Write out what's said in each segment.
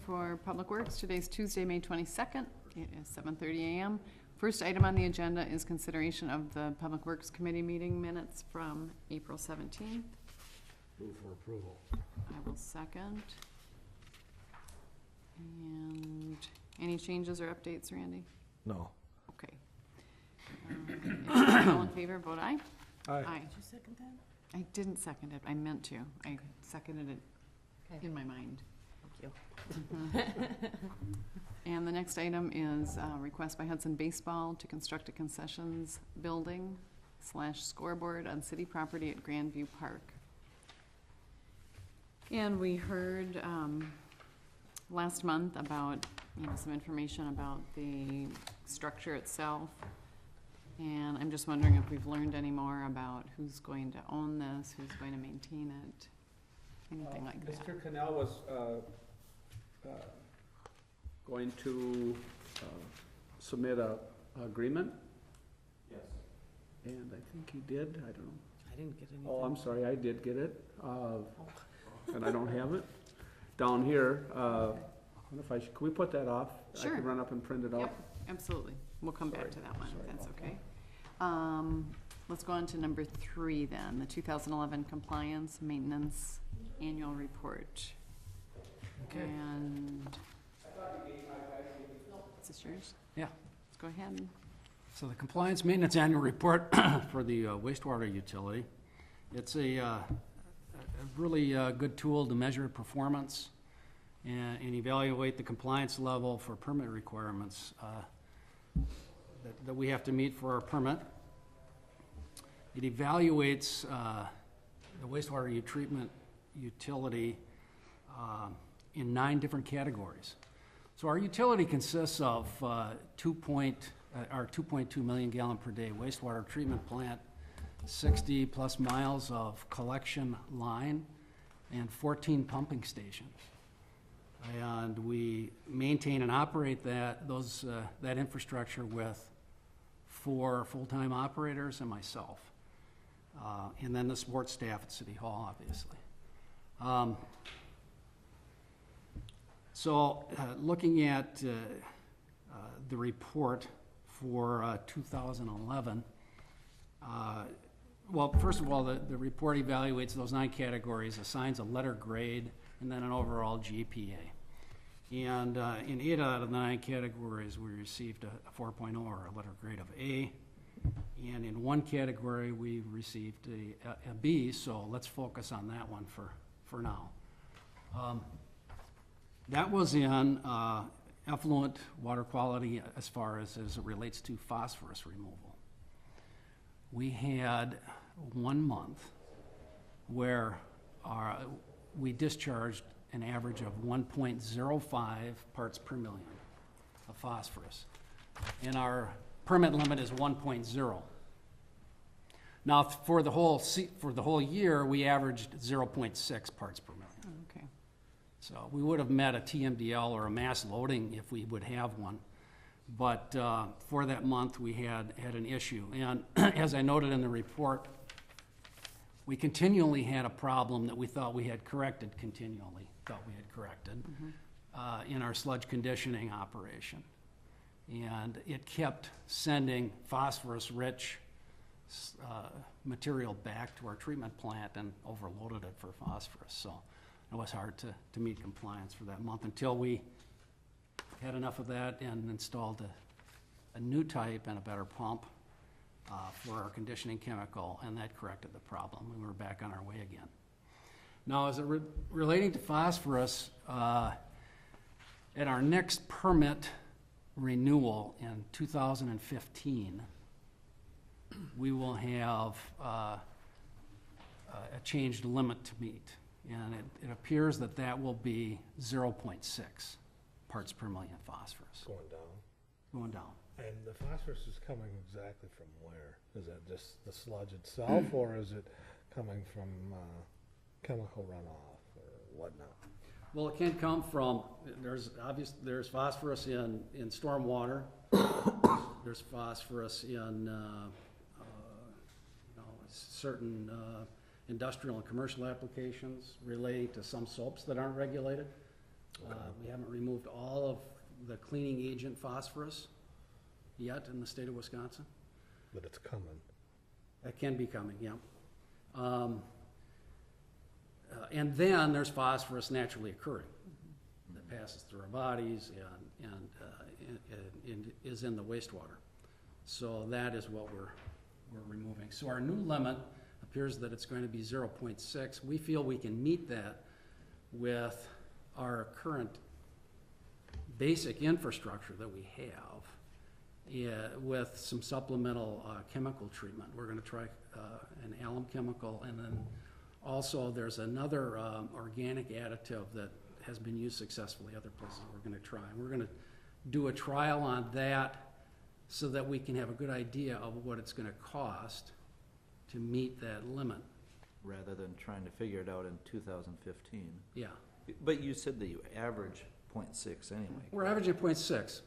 For Public Works. Today's Tuesday, May 22nd. It is 7:30 a.m. First item on the agenda is consideration of the Public Works Committee meeting minutes from April 17th. Move for approval. I will second. And any changes or updates, Randy? No. Okay. If all in favor, vote aye. Aye. Did you second that? I didn't second it. I meant to. I seconded it in my mind. And the next item is a request by Hudson Baseball to construct a concessions building / scoreboard on city property at Grandview Park. And we heard last month about, some information about the structure itself. And I'm just wondering if we've learned any more about who's going to own this, who's going to maintain it, anything like that. Mr. Cannell was going to submit a agreement. Yes. And I think he did, I don't know. I didn't get anything. Oh, I'm sorry, I did get it, and I don't have it down here. I wonder if I should, can we put that off? Sure. I can run up and print it out. Yep, absolutely. We'll come back to that one, if that's okay. Let's go on to number 3 then, the 2011 Compliance Maintenance Annual Report. Okay. And, is this yours? Yeah. Let's go ahead. So the Compliance Maintenance Annual Report for the wastewater utility. It's a really good tool to measure performance and evaluate the compliance level for permit requirements that we have to meet for our permit. It evaluates the wastewater treatment utility in 9 different categories. So our utility consists of our 2.2 million gallon per day wastewater treatment plant, 60 plus miles of collection line, and 14 pumping stations. And we maintain and operate that infrastructure with 4 full-time operators and myself. And then the support staff at City Hall, obviously. Looking at the report for 2011, well, first of all, the report evaluates those 9 categories, assigns a letter grade, and then an overall GPA. And in 8 out of the 9 categories, we received a 4.0 or a letter grade of A. And in 1 category, we received a B, so let's focus on that one for now. That was in effluent water quality as far as it relates to phosphorus removal. We had 1 month where we discharged an average of 1.05 parts per million of phosphorus. And our permit limit is 1.0. Now, for the whole year, we averaged 0.6 parts per million. Okay. So we would have met a TMDL or a mass loading if we would have one. But for that month, we had an issue. And as I noted in the report, we continually had a problem that we thought we had corrected in our sludge conditioning operation. And it kept sending phosphorus-rich material back to our treatment plant and overloaded it for phosphorus. So it was hard to meet compliance for that month until we had enough of that and installed a new type and a better pump for our conditioning chemical, and that corrected the problem. We were back on our way again. Now, as it relating to phosphorus, at our next permit renewal in 2015, we will have a changed limit to meet. And it appears that will be 0.6 parts per million phosphorus. Going down. Going down. And the phosphorus is coming exactly from where? Is that just the sludge itself, or is it coming from chemical runoff or whatnot? Well, it can come from, there's phosphorus in storm water. There's phosphorus in certain industrial and commercial applications relating to some soaps that aren't regulated. We haven't removed all of the cleaning agent phosphorus yet in the state of Wisconsin. But it's coming. That can be coming, yeah. And then there's phosphorus naturally occurring that passes through our bodies and is in the wastewater. So that is what we're removing. So our new limit appears that it's going to be 0.6. We feel we can meet that with our current basic infrastructure that we have, with some supplemental chemical treatment. We're going to try an alum chemical, and then also there's another organic additive that has been used successfully other places we're going to try. And we're going to do a trial on that so that we can have a good idea of what it's going to cost to meet that limit. Rather than trying to figure it out in 2015. Yeah. But you said that you average 0.6 anyway. We're averaging 0.6,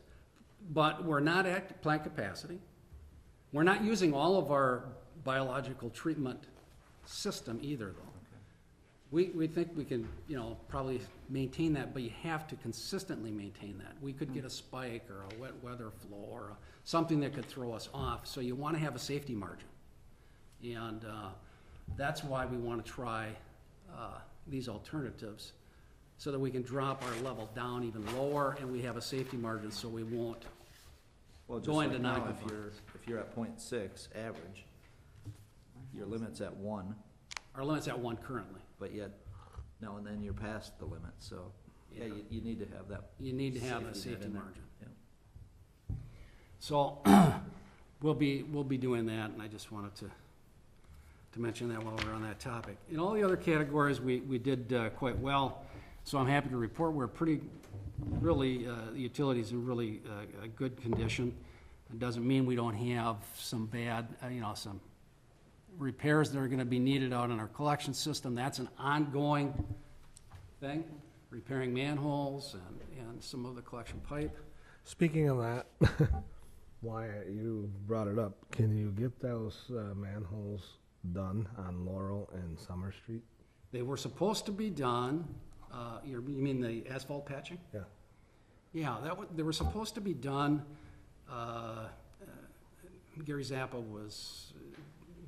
but we're not at plant capacity. We're not using all of our biological treatment system either, though. We think we can, probably maintain that, but you have to consistently maintain that. We could get a spike or a wet weather flow or something that could throw us off, so you want to have a safety margin. And that's why we want to try these alternatives, so that we can drop our level down even lower, and we have a safety margin so we won't Well, just go into like now, non-compliance. if you're at 0.6 average, your limit's at 1, Our limit's at 1 currently. but yet now and then you're past the limit, so, yeah, you need to have that. You need to have a safety net safety in there. margin. Yeah. So, we'll be doing that, and I just wanted to mention that while we're on that topic. In all the other categories, we did quite well, so I'm happy to report we're really, the utilities in really a good condition. It doesn't mean we don't have some bad, some repairs that are gonna be needed out in our collection system. That's an ongoing thing, repairing manholes and some of the collection pipe. Speaking of that, why you brought it up, can you get those manholes done on Laurel and Summer Street? They were supposed to be done, you mean the asphalt patching? Yeah. Yeah, they were supposed to be done, Gary Zappa was,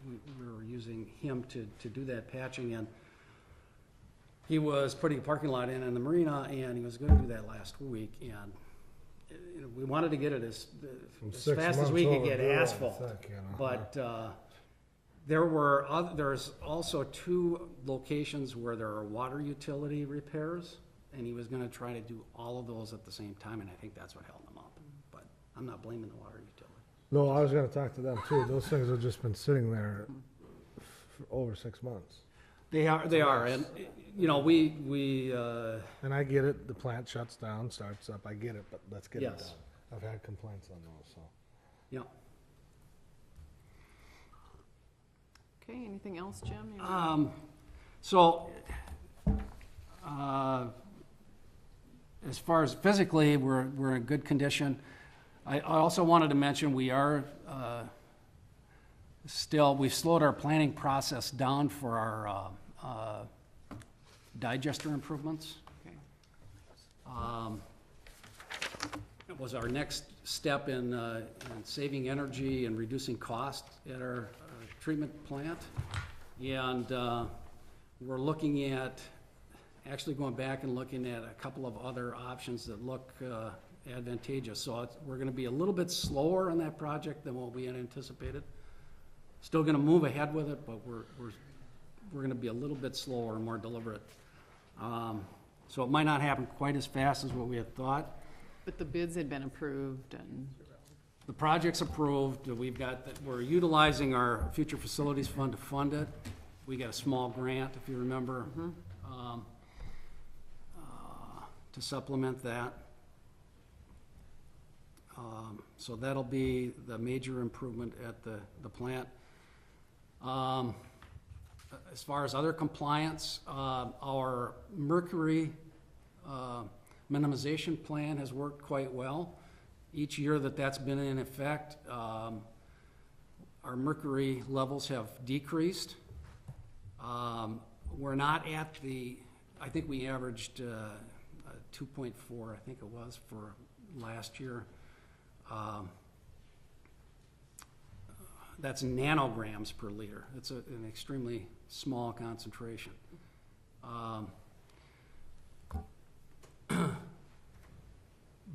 we were using him to do that patching, and he was putting a parking lot in the marina, and he was gonna do that last week, and we wanted to get it as fast as we could get asphalt. But there's also 2 locations where there are water utility repairs, and he was gonna try to do all of those at the same time, and I think that's what held him up. But I'm not blaming the water utility. No, I was gonna talk to them too. Those things have just been sitting there for over 6 months. They are, and, we And I get it, the plant shuts down, starts up, I get it, but let's get it Yes. done. I've had complaints on those, so. yeah. Okay, anything else, Jim? So, as far as physically, we're in good condition. I also wanted to mention we are we've slowed our planning process down for our digester improvements. Okay. It was our next step in saving energy and reducing cost at our treatment plant. And we're looking at, actually going back and looking at a couple of other options that look advantageous. So we're gonna be a little bit slower on that project than what we had anticipated. Still gonna move ahead with it, but we're gonna be a little bit slower and more deliberate. So it might not happen quite as fast as what we had thought. But the bids had been approved and, The project's approved, we're utilizing our future facilities fund to fund it. We got a small grant, if you remember, to supplement that. So that'll be the major improvement at the plant. As far as other compliance, our mercury minimization plan has worked quite well. Each year that's been in effect, our mercury levels have decreased. We're not at I think we averaged 2.4, I think it was, for last year. That's nanograms per liter. It's an extremely small concentration.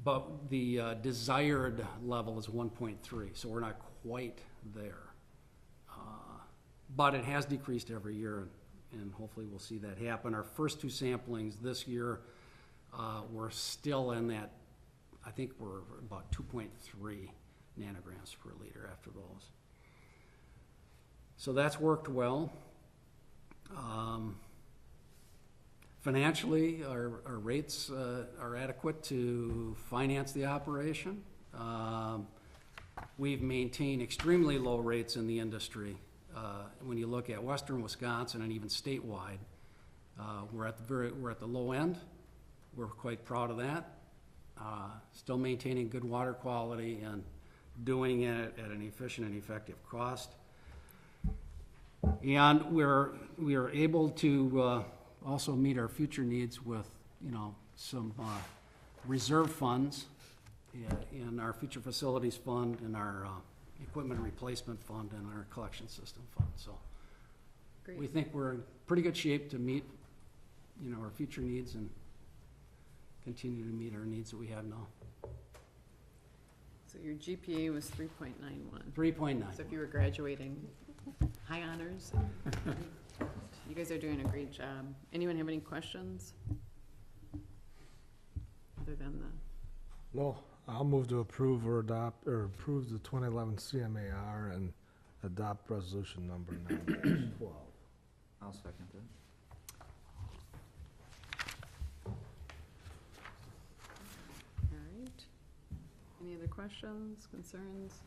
But the desired level is 1.3, so we're not quite there. But it has decreased every year, and hopefully we'll see that happen. Our first two samplings this year, we're still in that, I think we're about 2.3 nanograms per liter after those. So that's worked well. Financially, our rates are adequate to finance the operation. We've maintained extremely low rates in the industry. When you look at western Wisconsin and even statewide, we're at the low end. We're quite proud of that. Still maintaining good water quality and doing it at an efficient and effective cost. And we are able to also meet our future needs with, some reserve funds in our future facilities fund and our equipment replacement fund and our collection system fund. So Great. we think we're in pretty good shape to meet, our future needs and continue to meet our needs that we have now. So your GPA was 3.91. 3.9. So if you were graduating, high honors. You guys are doing a great job. Anyone have any questions? Other than the, No, I'll move to approve or adopt, or approve the 2011 CMAR and adopt resolution number 9-12. I'll second that. all right. Any other questions, concerns?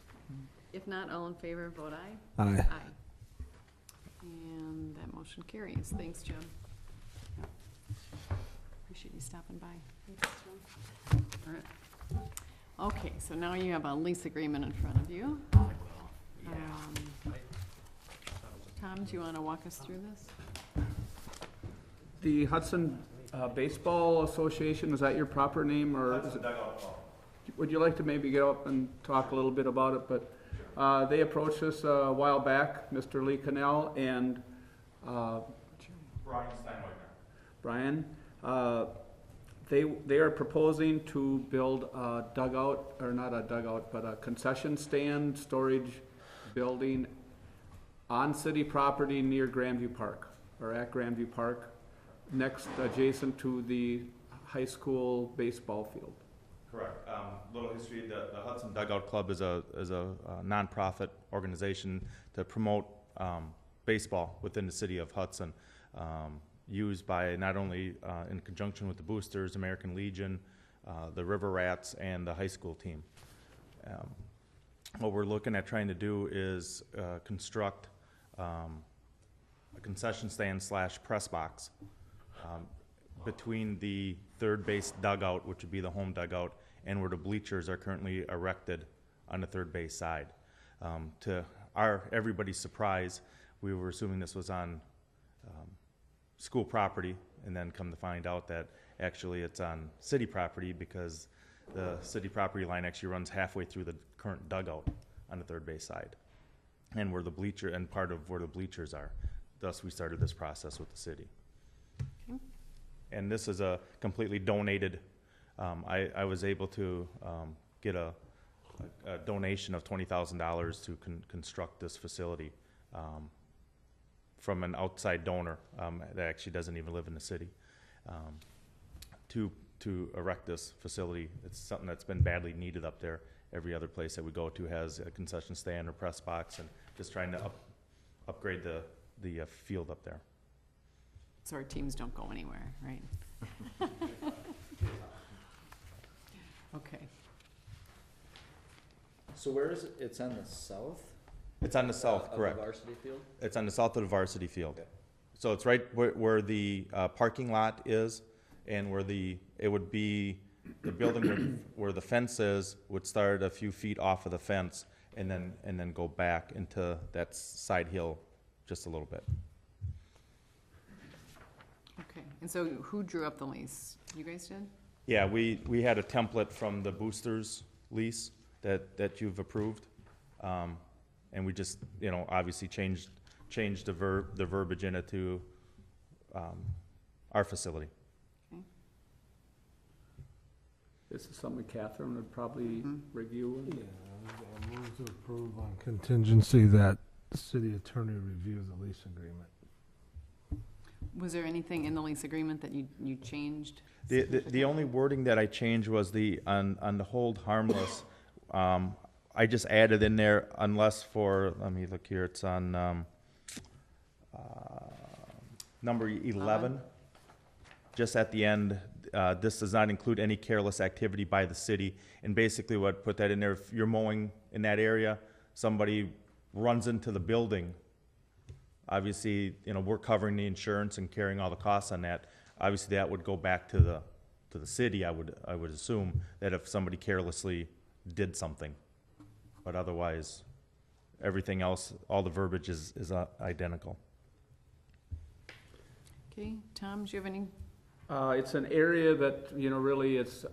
If not, all in favor, vote aye. Aye. Aye. And that motion carries. Thanks, Jim. Appreciate you stopping by. All right. Okay, so now you have a lease agreement in front of you. Tom, do you want to walk us through this? The Hudson Baseball Association, is that your proper name, or is it? Would you like to maybe get up and talk a little bit about it? But they approached us a while back, Mr. Lee Cannell and Brian Steinwegner. Brian. They are proposing to build a dugout, or not a dugout, but a concession stand storage building on city property near Grandview Park, or at Grandview Park, next adjacent to the high school baseball field. Correct. Little history, the Hudson Dugout Club is a nonprofit organization to promote baseball within the city of Hudson, used by not only in conjunction with the Boosters, American Legion, the River Rats, and the high school team. What we're looking at trying to do is construct a concession stand / press box between the third base dugout, which would be the home dugout, and where the bleachers are currently erected on the third base side. To everybody's surprise, we were assuming this was on school property, and then come to find out that actually it's on city property, because the city property line actually runs halfway through the current dugout on the third base side, and where the bleacher and part of where the bleachers are. Thus, we started this process with the city. Okay. And this is a completely donated. I was able to get a donation of $20,000 to construct this facility from an outside donor that actually doesn't even live in the city, to erect this facility. It's something that's been badly needed up there. Every other place that we go to has a concession stand or press box, and just trying to upgrade the field up there. So our teams don't go anywhere, right? Okay. So where is it? It's on the south? It's on the south, correct. Of the varsity field? It's on the south of the varsity field. Okay. So it's right where the parking lot is, and where it would be, the building where the fence is would start a few feet off of the fence, and then go back into that side hill just a little bit. Okay. And so who drew up the lease? You guys did? Yeah, we had a template from the boosters lease that you've approved. And we just, obviously changed the verbiage in it to, our facility. Okay. This is something Catherine would probably review. Yeah, I'll move to approve on contingency that the city attorney review the lease agreement. Was there anything in the lease agreement that you changed? The only wording that I changed was on the hold harmless. I just added in there unless for, let me look here, it's on, number 11. Just at the end, this does not include any careless activity by the city. And basically what put that in there, if you're mowing in that area, somebody runs into the building, obviously, we're covering the insurance and carrying all the costs on that. Obviously, that would go back to the city, I would assume, that if somebody carelessly did something. But otherwise, everything else, all the verbiage is identical. Okay, Tom, do you have any? It's an area that, really it's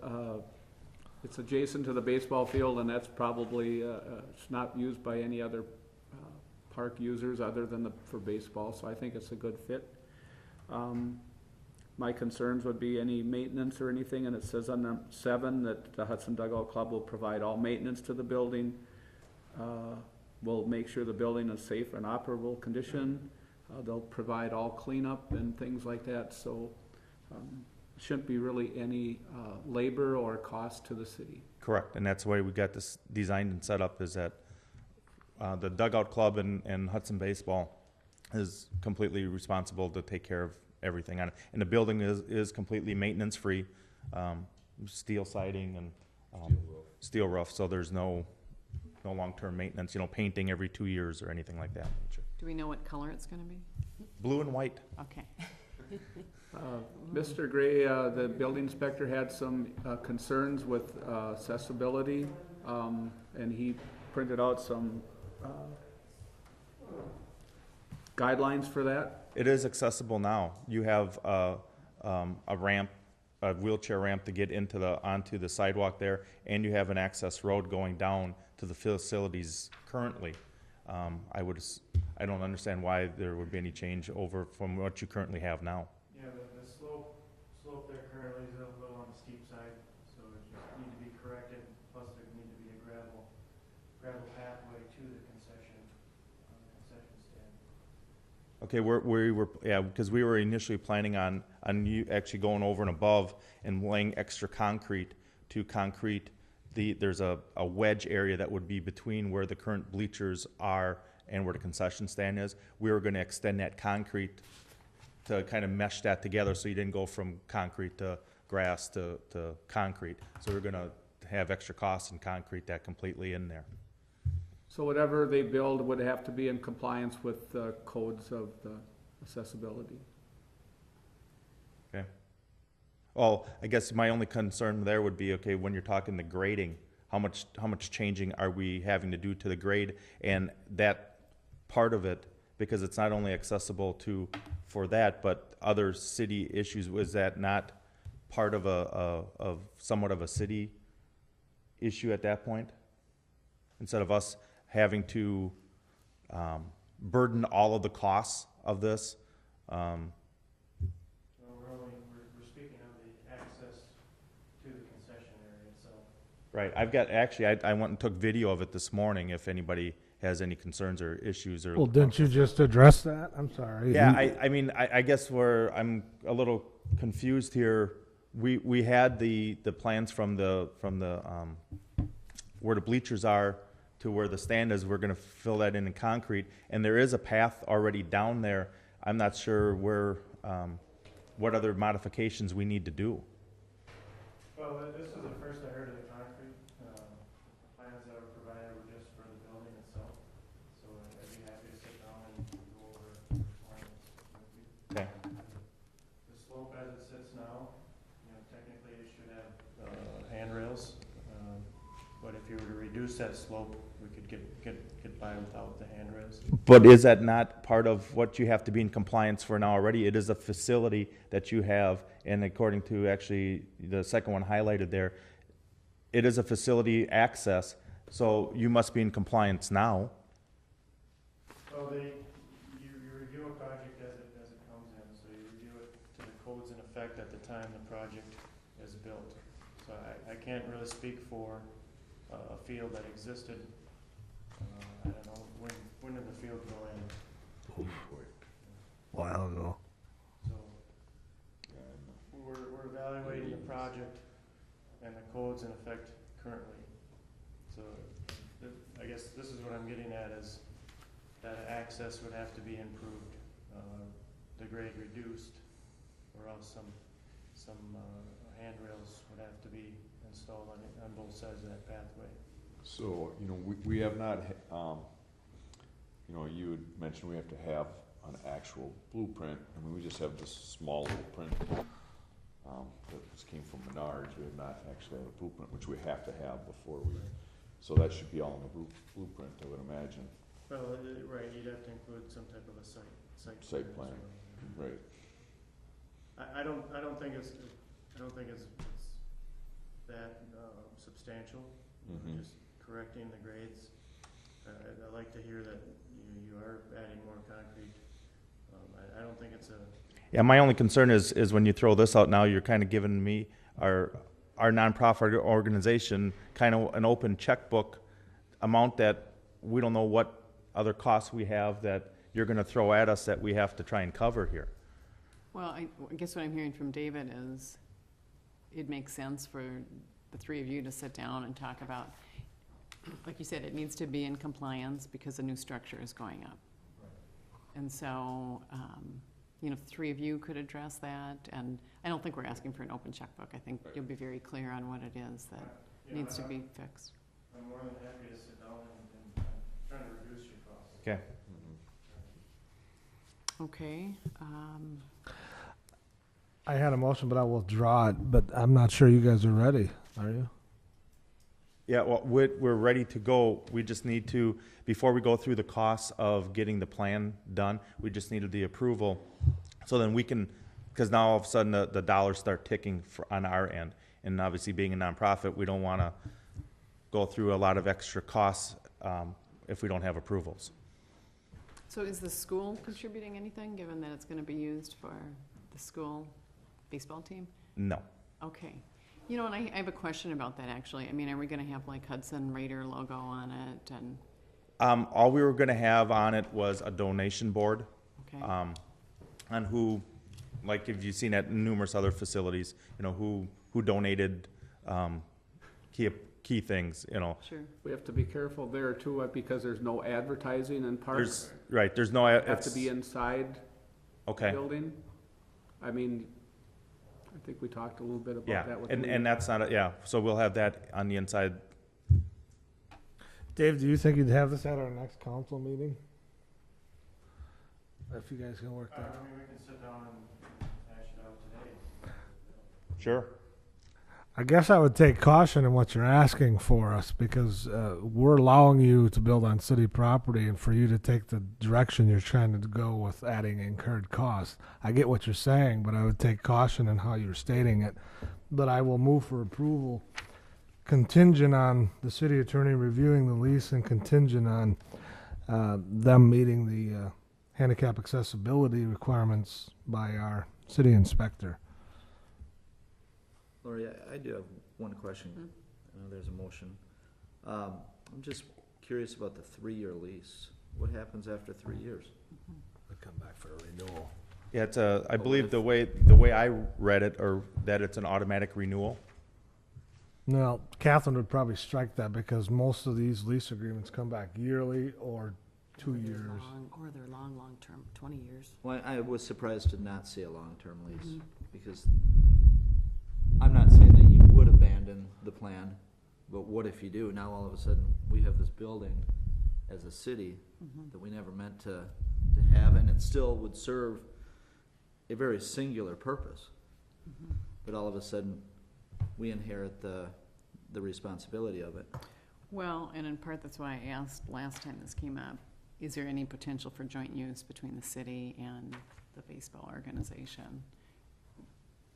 adjacent to the baseball field, and that's probably, it's not used by any other park users other than for baseball, so I think it's a good fit. My concerns would be any maintenance or anything, and it says on 7 that the Hudson Dugout Club will provide all maintenance to the building. Will make sure the building is safe and operable condition. They'll provide all cleanup and things like that, so shouldn't be really any labor or cost to the city. Correct, and that's the way we got this designed and set up, is that the Dugout Club and Hudson Baseball is completely responsible to take care of everything on it. And the building is completely maintenance-free, steel siding and steel roof, so there's no long-term maintenance, painting every 2 years or anything like that. Do we know what color it's gonna be? Blue and white. Okay. Mr. Gray, the building inspector had some concerns with accessibility, and he printed out some guidelines for that. It is accessible now. You have a ramp, a wheelchair ramp to get onto the sidewalk there, and you have an access road going down to the facilities currently. I don't understand why there would be any change over from what you currently have now. Yeah, the slope there currently is a little on the steep side, so it just need to be corrected, plus there need to be a gravel pathway to the concession stand. Okay, because we were initially planning on you actually going over and above and laying extra concrete to concrete. There's a wedge area that would be between where the current bleachers are and where the concession stand is. We were going to extend that concrete to kind of mesh that together so you didn't go from concrete to grass to concrete. So we're going to have extra costs and concrete that completely in there. So whatever they build would have to be in compliance with the codes of the accessibility. Okay. Well, I guess my only concern there would be, okay, when you're talking the grading, how much changing are we having to do to the grade? And that part of it, because it's not only accessible for that, but other city issues, was that not part of somewhat of a city issue at that point? Instead of us having to burden all of the costs of this. Well, we're speaking of the access to the concession area itself. Right. I went and took video of it this morning if anybody has any concerns or issues or. Well, didn't you just address that? I'm sorry. Yeah, I guess I'm a little confused here. We had the plans from the where the bleachers are to where the stand is. We're gonna fill that in concrete, and there is a path already down there. I'm not sure what other modifications we need to do. Well, this is the first I heard of the concrete. The plans that were provided were just for the building itself. So I'd be happy to sit down and go over requirements with you. Okay. The slope as it sits now, technically it should have handrails. But if if you were to reduce that slope, we could get by without the handrails. But is that not part of what you have to be in compliance for now already? It is a facility that you have, and according to actually the second one highlighted there, it is a facility access, so you must be in compliance now. Well, you review a project as it comes in, so you review it to the codes in effect at the time the project is built. So I can't really speak for a field that existed, I don't know, when did the field go in? While ago. So, we're evaluating the project and the codes in effect currently. So, I guess this is what I'm getting at is that access would have to be improved, the grade reduced, or else some handrails would have to be installed on both sides of that pathway. So, you know, we have not, you know, you had mentioned we have to have an actual blueprint. I mean, we just have this small little print, that just came from Menards. We have not actually had a blueprint, which we have to have before we, so that should be all in the blueprint, I would imagine. Well, right, you'd have to include some type of a site Plan, as well. right. I don't think it's that substantial. Mhm. Just correcting the grades. I like to hear that you are adding more concrete. I don't think it's a. Yeah, my only concern is when you throw this out now, you're kind of giving me, our nonprofit organization, kind of an open checkbook amount that we don't know what other costs we have that you're gonna throw at us that we have to try and cover here. Well, I guess what I'm hearing from David is it makes sense for the three of you to sit down and talk about, like you said, it needs to be in compliance because a new structure is going up. And so, you know, if the three of you could address that, and I don't think we're asking for an open checkbook. I think you'll be very clear on what it is that needs to be fixed. I'm more than happy to sit down and try to reduce your costs. Okay. Okay, I had a motion, but I will withdraw it, but I'm not sure you guys are ready, are you? Yeah, well, we're ready to go. We just need to, before we go through the costs of getting the plan done, we just needed the approval. So then we can, because now all of a sudden the dollars start ticking on our end. And obviously being a nonprofit, we don't want to go through a lot of extra costs if we don't have approvals. so is the school contributing anything, given that it's gonna be used for the school baseball team? No. Okay. You know, and I have a question about that, actually. I mean, are we gonna have like Hudson Raider logo on it and, All we were going to have on it was a donation board. okay? On who, like if you've seen at numerous other facilities, you know, who donated key things, you know. Sure. We have to be careful there too, because there's no advertising in parks. There's no. Have to be inside the Okay. building. I mean, I think we talked a little bit about Yeah, that with and Lee. and that's not, yeah, so we'll have that on the inside. Dave, do you think you'd have this at our next council meeting? If you guys can work I that. mean, we can sit down and hash it out today. Sure. I guess I would take caution in what you're asking for us because we're allowing you to build on city property and for you to take the direction you're trying to go with adding incurred costs. I get what you're saying, but I would take caution in how you're stating it. But I will move for approval contingent on the city attorney reviewing the lease and contingent on them meeting the handicap accessibility requirements by our city inspector. Lori, I do have one question. I know there's a motion. I'm just curious about the 3-year lease. What happens after 3 years? They come back for a renewal. Yeah, it's I believe the way I read it, or that it's an automatic renewal. Now, Catherine would probably strike that because most of these lease agreements come back yearly or 2 years. Or they're long term, 20 years. Well, I was surprised to not see a long-term lease, Mhm. because I'm not saying that you would abandon the plan, but what if you do? Now all of a sudden, we have this building as a city that we never meant to have, and it still would serve a very singular purpose. But all of a sudden, we inherit the responsibility of it. Well, and in part, that's why I asked last time this came up, is there any potential for joint use between the city and the baseball organization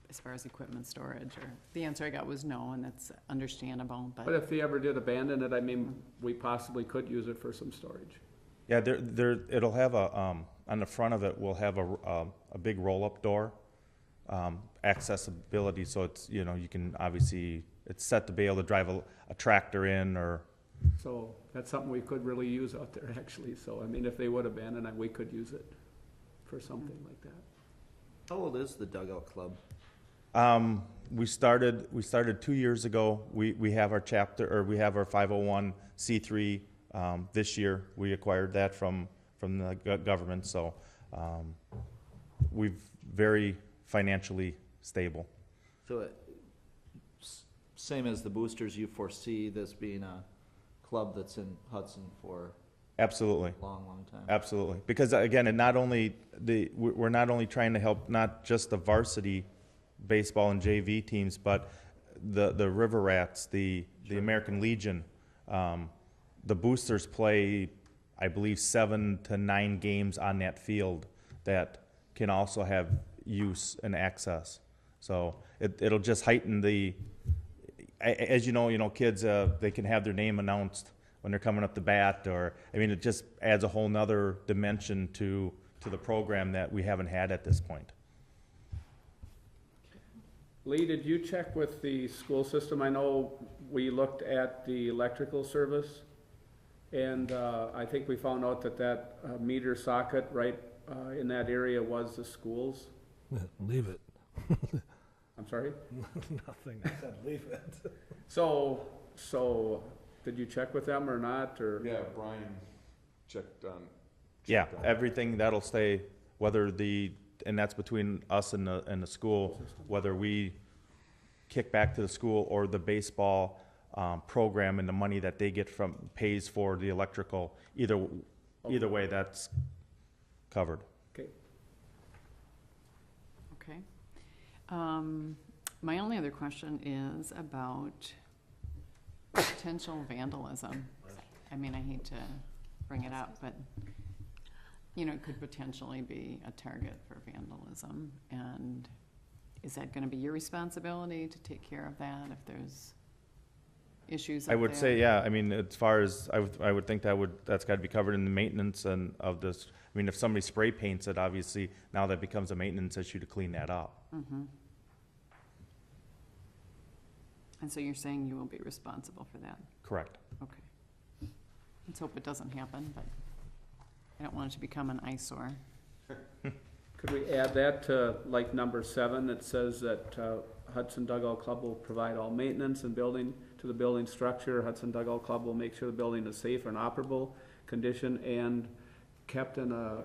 as far as equipment storage? Or the answer I got was no, and that's understandable, But but if they ever did abandon it, I mean, we possibly could use it for some storage. Yeah, it'll have a, on the front of it, we'll have a big roll-up door, accessibility, so it's, you know, you can obviously, it's set to be able to drive a tractor in, or, So that's something we could really use out there, actually. So, I mean, if they would abandon it, we could use it for something like that. How old is the dugout club? we started 2 years ago. We have our chapter, or we have our 501c3, this year. We acquired that from the government, so, we've very financially stable. So, same as the boosters, you foresee this being a club that's in Hudson for Absolutely. a long, long time? Absolutely, because again, it not only we're not only trying to help not just the varsity baseball and JV teams, but the River Rats, the American Legion. The boosters play, I believe, 7 to 9 games on that field that can also have use and access. So it'll just heighten as you know, kids, they can have their name announced when they're coming up the bat, or, I mean, it just adds a whole nother dimension to the program that we haven't had at this point. Lee, did you check with the school system? I know we looked at the electrical service, and I think we found out that meter socket right in that area was the schools. Leave it. I'm sorry? Nothing. I said leave it. So, did you check with them or not, or? Yeah, Brian checked on. Yeah, everything that'll stay, and that's between us and the school, whether we kick back to the school or the baseball program and the money that they get pays for the electrical. Either way, that's covered. Okay. okay. My only other question is about potential vandalism. I mean, I hate to bring it up, but, you know, it could potentially be a target for vandalism. And is that gonna be your responsibility to take care of that if there's issues up I would there? say, yeah, I mean, as far as, I would think that's gotta be covered in the maintenance and of this. I mean, if somebody spray paints it, obviously, now that becomes a maintenance issue to clean that up. Mm-hmm. And so you're saying you will be responsible for that? Correct. Okay. Let's hope it doesn't happen, but I don't want it to become an eyesore. Could we add that to like number 7 that says that Hudson Dugout Club will provide all maintenance and building to the building structure. Hudson Dugout Club will make sure the building is safe and operable condition and kept in a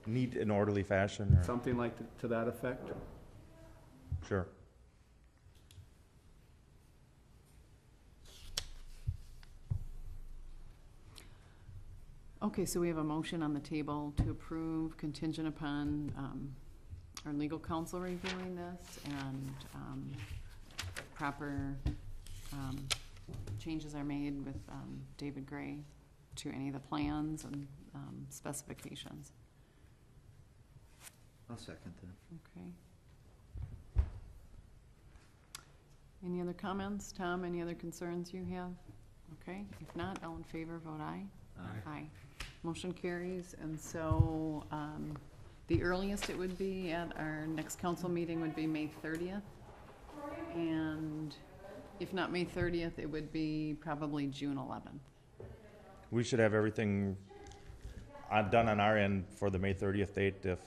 Neat and orderly fashion, or, something like to that effect? sure. Okay, so we have a motion on the table to approve contingent upon our legal counsel reviewing this and proper changes are made with David Gray to any of the plans and specifications. I'll second that. Okay. Any other comments? Tom, any other concerns you have? Okay, if not, all in favor, vote aye. Aye. Motion carries, and so, the earliest it would be at our next council meeting would be May 30th. And if not May 30th, it would be probably June 11th. We should have everything done on our end for the May 30th date if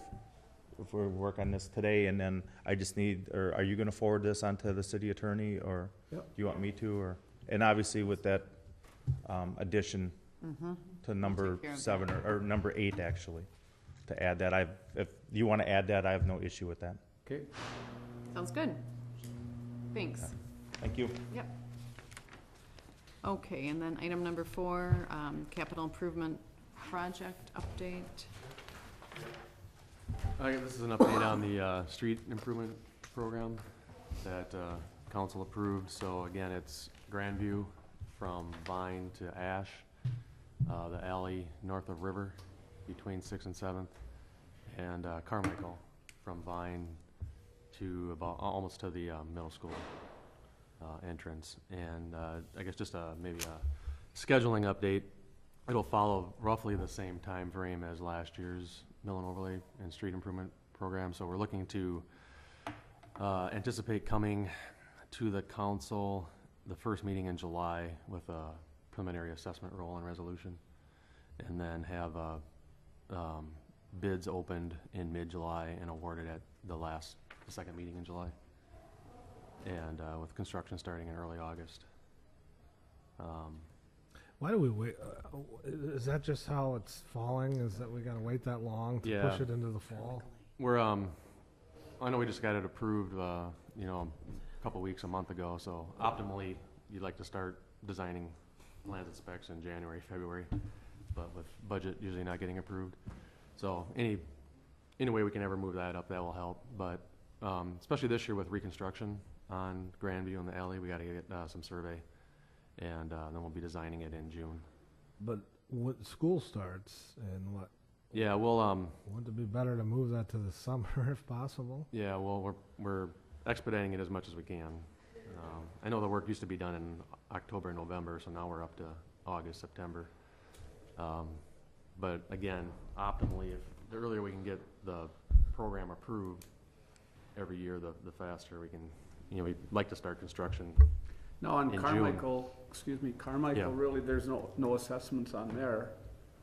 we work on this today, and then I just need, or are you gonna forward this on to the city attorney, or Yep. do you want me to, or, and obviously with that addition Mm-hmm. to number Take care of 7 or number 8 actually, to add that. If you wanna add that, I have no issue with that. Okay. Sounds good. Thanks. Thank you. Yep. Okay, and then item number 4, capital improvement project update. This is an update on the street improvement program that council approved. So again, it's Grandview from Vine to Ash, the alley north of River between 6th and 7th, and Carmichael from Vine to about almost to the middle school entrance. And I guess just maybe a scheduling update. It'll follow roughly the same time frame as last year's mill and overlay and street improvement program. So we're looking to anticipate coming to the council the first meeting in July with a preliminary assessment roll and resolution, and then have bids opened in mid-July and awarded at the second meeting in July, and with construction starting in early August. Why do we wait? Is that just how it's falling? Is that we gotta wait that long to Yeah. push it into the fall? We're I know we just got it approved, you know, a couple weeks, a month ago. So optimally, you'd like to start designing plans and specs in January, February, but with budget usually not getting approved. So any way we can ever move that up, that will help. But especially this year with reconstruction on Grandview and the alley, we got to get some survey, and then we'll be designing it in June. But what school starts and what? Yeah, we'll Wouldn't it be better to move that to the summer if possible? yeah, well, we're expediting it as much as we can. I know the work used to be done in October and November, so now we're up to August, September. But again, optimally, if the earlier we can get the program approved every year, the faster we can, you know, we'd like to start construction. Now on In June. Carmichael, Carmichael, Yeah. really, there's no assessments on there.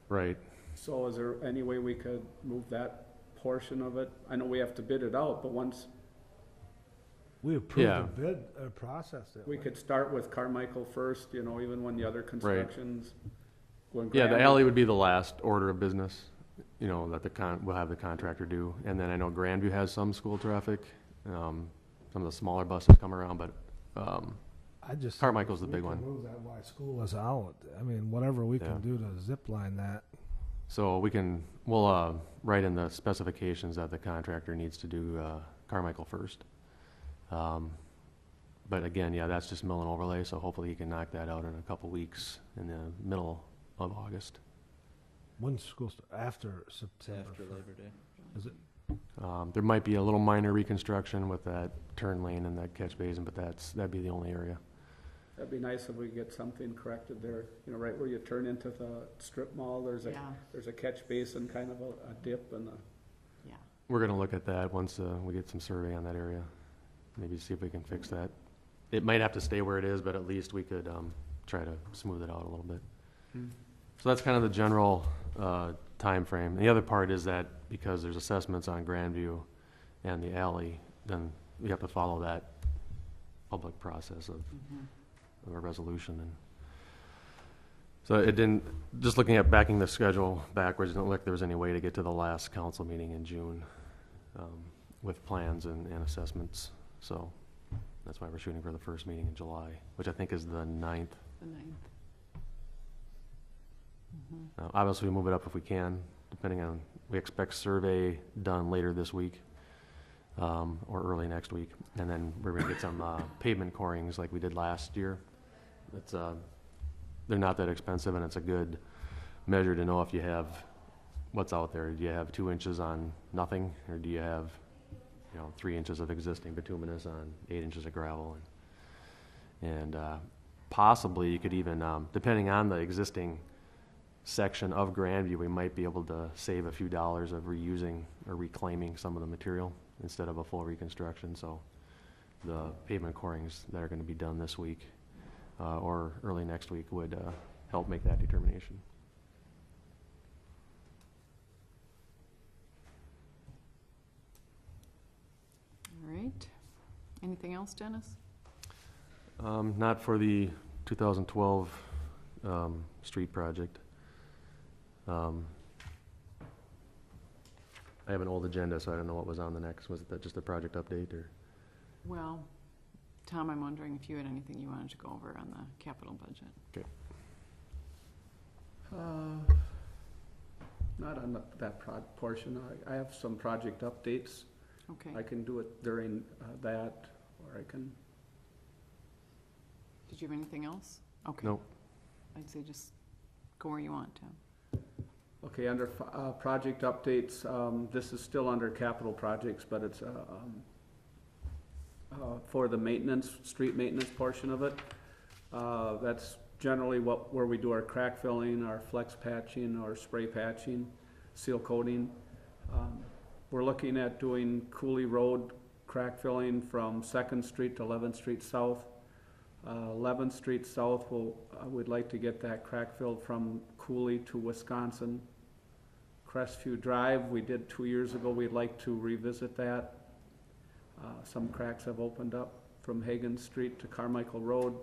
Right. So is there any way we could move that portion of it? I know we have to bid it out, but once, We approved Yeah. the bid process. Didn't we could start with Carmichael first, you know, even when the other constructions. when Yeah, the Grandview- alley would be the last order of business, you know, that we'll have the contractor do. And then I know Grandview has some school traffic. Some of the smaller buses come around, but I just Carmichael's the we big can one. Move that while school is out. I mean, whatever we Yeah. can do to zip line that. So we'll write in the specifications that the contractor needs to do Carmichael first. But again, yeah, that's just mill and overlay, so hopefully he can knock that out in a couple weeks in the middle of August. When's school start? After It's September. after Labor Day. Is it? There might be a little minor reconstruction with that turn lane and that catch basin, but that'd be the only area. That'd be nice if we could get something corrected there, you know, right where you turn into the strip mall, there's Yeah, a catch basin, kind of a dip and a. yeah. We're gonna look at that once we get some survey on that area. Maybe see if we can fix that. It might have to stay where it is, but at least we could try to smooth it out a little bit. So that's kind of the general time frame. The other part is that because there's assessments on Grandview and the alley, then we have to follow that public process of a resolution. And so it didn't, just looking at backing the schedule backwards, it didn't look like there was any way to get to the last council meeting in June with plans and assessments. So that's why we're shooting for the first meeting in July, which I think is the 9th. The 9th. Obviously, we move it up if we can, depending on, we expect survey done later this week or early next week. And then we're going to get some pavement corings like we did last year. It's, they're not that expensive, and it's a good measure to know if you have what's out there. Do you have 2 inches on nothing, or do you have, 3 inches of existing bituminous on 8 inches of gravel? And possibly you could even, depending on the existing section of Grandview, we might be able to save a few dollars of reusing or reclaiming some of the material instead of a full reconstruction. So the pavement corings that are going to be done this week or early next week would help make that determination. All right. Anything else, Dennis? Not for the 2012 street project. I have an old agenda, so I don't know what was on the next. Was it just a project update, or? Well, Tom, I'm wondering if you had anything you wanted to go over on the capital budget. Not on that portion. I have some project updates. Okay. I can do it during that, or I can. Did you have anything else? Okay. Nope. I'd say just go where you want to. Okay, under project updates, this is still under capital projects, but it's for the maintenance, street maintenance portion of it. That's generally where we do our crack filling, our flex patching, or spray patching, seal coating. We're looking at doing Cooley Road crack filling from 2nd Street to 11th Street South. 11th Street South, we'd like to get that crack filled from Cooley to Wisconsin. Crestview Drive, we did 2 years ago. We'd like to revisit that. Some cracks have opened up from Hagan Street to Carmichael Road.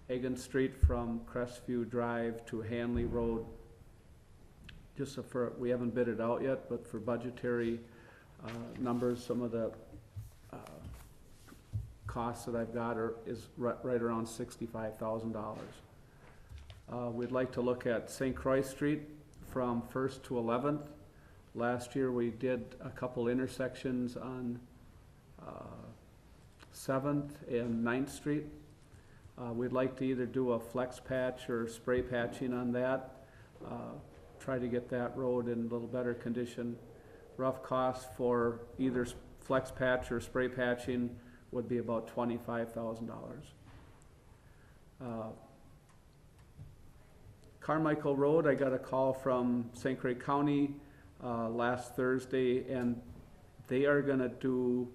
Hagan Street from Crestview Drive to Hanley Road. Just we haven't bid it out yet, but for budgetary numbers, some of the costs that I've got is right around $65,000. We'd like to look at St. Croix Street from 1st to 11th. Last year we did a couple intersections on 7th and 9th Street. We'd like to either do a flex patch or spray patching on that. Try to get that road in a little better condition. Rough cost for either flex patch or spray patching would be about $25,000. Carmichael Road, I got a call from St. Croix County last Thursday, and they are gonna do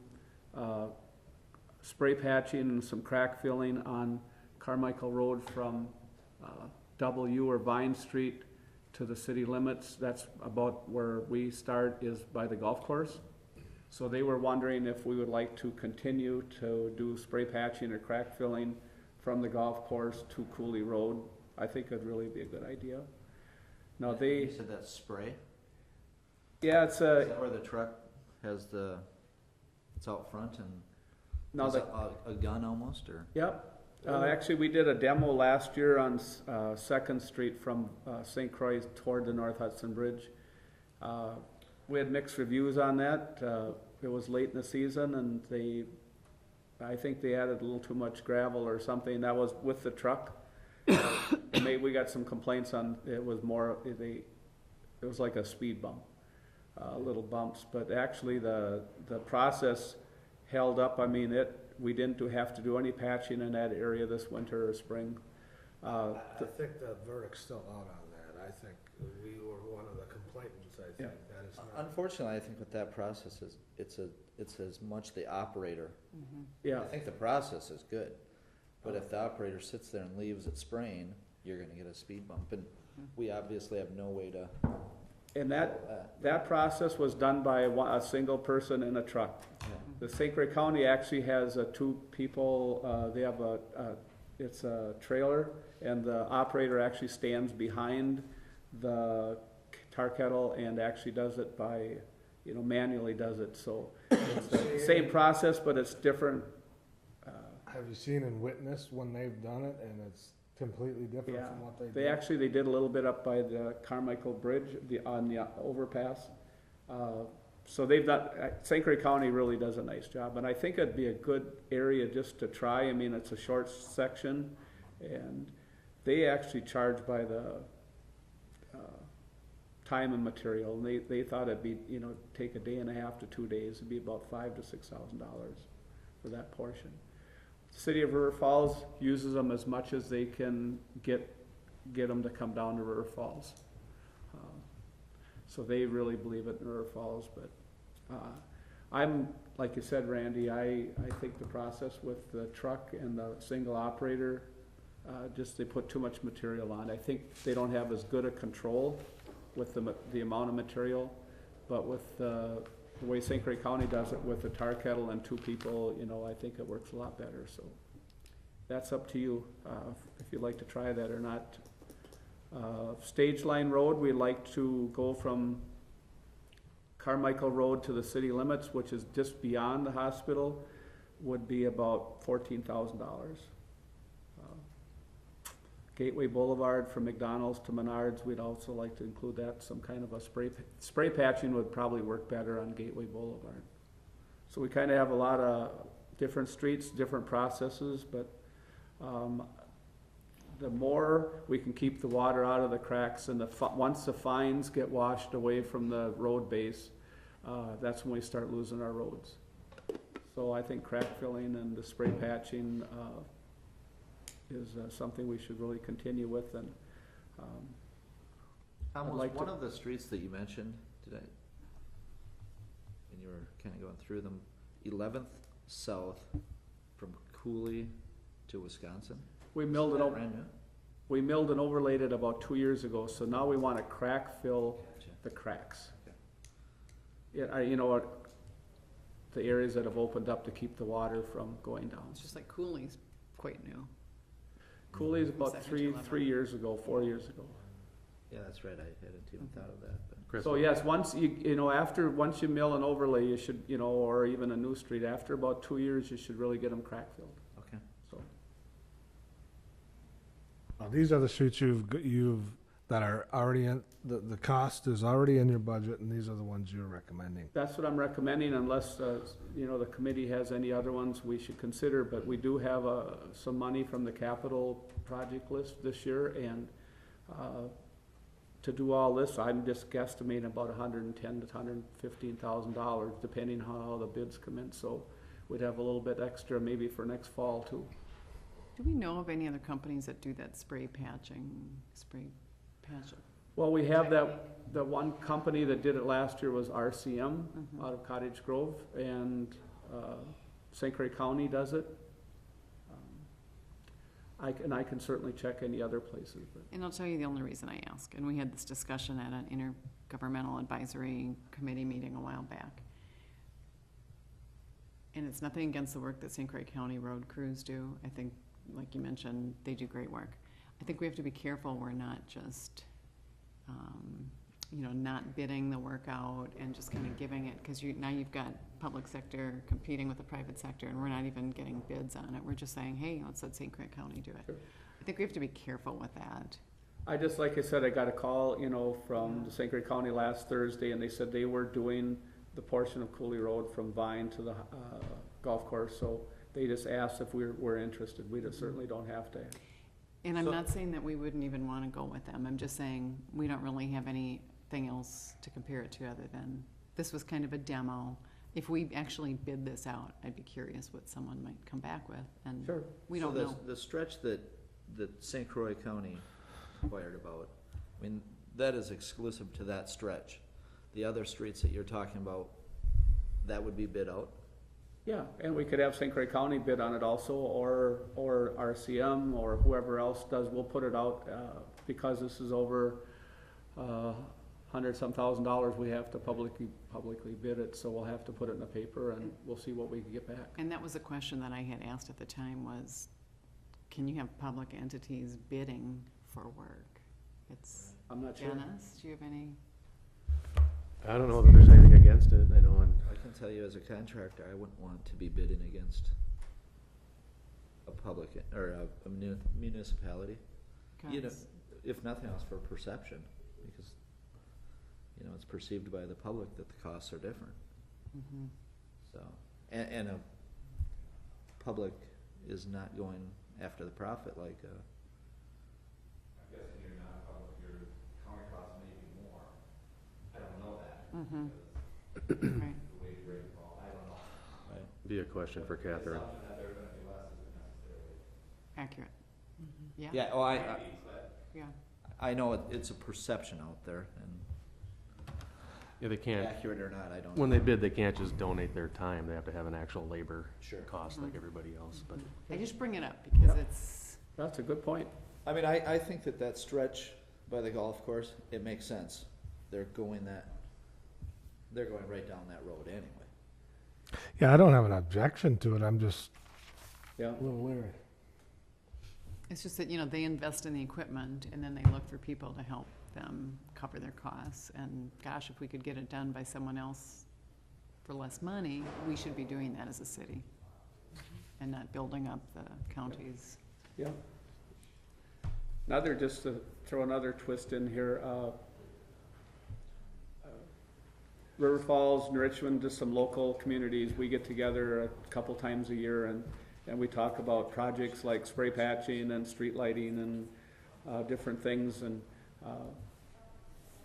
spray patching and some crack filling on Carmichael Road from W or Vine Street to the city limits. That's about where we start, is by the golf course. So they were wondering if we would like to continue to do spray patching or crack filling from the golf course to Cooley Road. I think it'd really be a good idea. Now You said that's spray? yeah, it's Is that where the truck has it's out front and no, is it a gun almost, or? Yep. Actually, we did a demo last year on 2nd Street from St. Croix toward the North Hudson Bridge. We had mixed reviews on that. It was late in the season, and I think they added a little too much gravel or something. That was with the truck. We got some complaints on it was like a speed bump, little bumps. But actually, the process held up. I mean, we didn't have to do any patching in that area this winter or spring. I think the verdict's still out on that. I think we were one of the complainants, I think. Yeah. That is not. Unfortunately, I think with that process it's as much the operator. Yeah. I think the process is good, but if the operator sits there and leaves it spraying, you're gonna get a speed bump, and we obviously have no way to. And that process was done by a single person in a truck. Yeah. The St. Croix County actually has 2 people. They have it's a trailer, and the operator actually stands behind the tar kettle and actually does it by, manually does it. So it's the same process, but it's different. Have you seen and witnessed when they've done it, and it's completely different Yeah, from what they do? they did a little bit up by the Carmichael Bridge, on the overpass. So they've done, St. Croix County really does a nice job, and I think it'd be a good area just to try. I mean, it's a short section, and they actually charge by the time and material, and they thought it'd be, take a day and a half to 2 days. It'd be about $5,000 to $6,000 for that portion. The City of River Falls uses them as much as they can get them to come down to River Falls. So they really believe it in River Falls, but I'm, like you said, Randy, I think the process with the truck and the single operator, they put too much material on. I think they don't have as good a control with the amount of material, but with the way St. Croix County does it with a tar kettle and 2 people, I think it works a lot better. So that's up to you if you'd like to try that or not. Stage Line Road, we like to go from Carmichael Road to the city limits, which is just beyond the hospital, would be about $14,000. Gateway Boulevard from McDonald's to Menards, we'd also like to include that. Some kind of a spray patching would probably work better on Gateway Boulevard. So we kind of have a lot of different streets, different processes, but the more we can keep the water out of the cracks and once the fines get washed away from the road base, that's when we start losing our roads. So I think crack filling and the spray patching, is something we should really continue with, and, Tom, I'd was like one to- of the streets that you mentioned, and you were kinda going through them, 11th South from Cooley to Wisconsin? we milled it Isn't that over. brand new? We milled and overlaid it about 2 years ago, so now we wanna crack fill Gotcha. the cracks. Okay. Yeah, you know what, the areas that have opened up to keep the water from going down. It's just like Cooley's quite new. Cooley's about Second to three 11. years ago, 4 years ago. Yeah, that's right, I hadn't even thought of that, but. Chris, So yes, once once you mill and overlay, you should, or even a new street, after about 2 years, you should really get them crack filled, Okay. so. These are the streets that are already in, the cost is already in your budget, and these are the ones you're recommending. That's what I'm recommending, unless, the committee has any other ones we should consider, but we do have, some money from the capital project list this year, and, to do all this, I'm just guesstimating about $110,000 to $115,000, depending how the bids come in, so we'd have a little bit extra maybe for next fall too. Do we know of any other companies that do that spray patch? Well, we have the one company that did it last year was RCM out of Cottage Grove, and St. Clair County does it. I can certainly check any other places, but. And I'll tell you the only reason I ask, and we had this discussion at an intergovernmental advisory committee meeting a while back. And it's nothing against the work that St. Croix County road crews do. I think, like you mentioned, they do great work. I think we have to be careful we're not just, not bidding the work out and just kind of giving it, because now you've got public sector competing with the private sector, and we're not even getting bids on it. We're just saying, hey, let's let St. Croix County do it. Sure. I think we have to be careful with that. Like I said, I got a call, from the St. Clair County last Thursday, and they said they were doing the portion of Cooley Road from Vine to the golf course, so they just asked if we're interested. We just certainly don't have to. And I'm So- not saying that we wouldn't even want to go with them. I'm just saying we don't really have anything else to compare it to other than, this was kind of a demo. If we actually bid this out, I'd be curious what someone might come back with, and Sure. we don't know. The stretch that St. Croix County inquired about, I mean, that is exclusive to that stretch. The other streets that you're talking about, that would be bid out? Yeah, and we could have St. Croix County bid on it also, or RCM, or whoever else does. We'll put it out, because this is over, $100-some thousand, we have to publicly bid it, so we'll have to put it in the paper, and we'll see what we can get back. And that was a question that I had asked at the time was, can you have public entities bidding for work? It's, I'm not sure. Dennis, do you have any? I don't know that there's anything against it. I know, I can tell you as a contractor, I wouldn't want to be bidding against a public, or a municipality. You know, 'Cause- if nothing else for perception, because, it's perceived by the public that the costs are different, Mhm. so. And a public is not going after the profit like a. I'm guessing you're not public, your county costs may be more. I don't know that. Mhm. Because Right. the way you rate it all, I don't know. Right. be a question for The Catherine. assumption that they're gonna be less isn't necessarily. Accurate. Yeah. Yeah, well, Yeah. I know it's a perception out there, and Yeah, they can't, accurate or not, I don't know. when they bid, they can't just donate their time. They have to have an actual labor Sure. cost like Mhm. everybody else, but. I just bring it up because Yeah. it's, That's a good point. I mean, I think that stretch by the golf course, it makes sense. They're going right down that road anyway. Yeah, I don't have an objection to it, I'm just Yeah. a little leery. it's just that, they invest in the equipment and then they look for people to help them cover their costs. And gosh, if we could get it done by someone else for less money, we should be doing that as a city and not building up the counties. Yeah. Just to throw another twist in here, River Falls and Richmond, just some local communities, we get together a couple times a year, and And we talk about projects like spray patching and street lighting and, different things, and,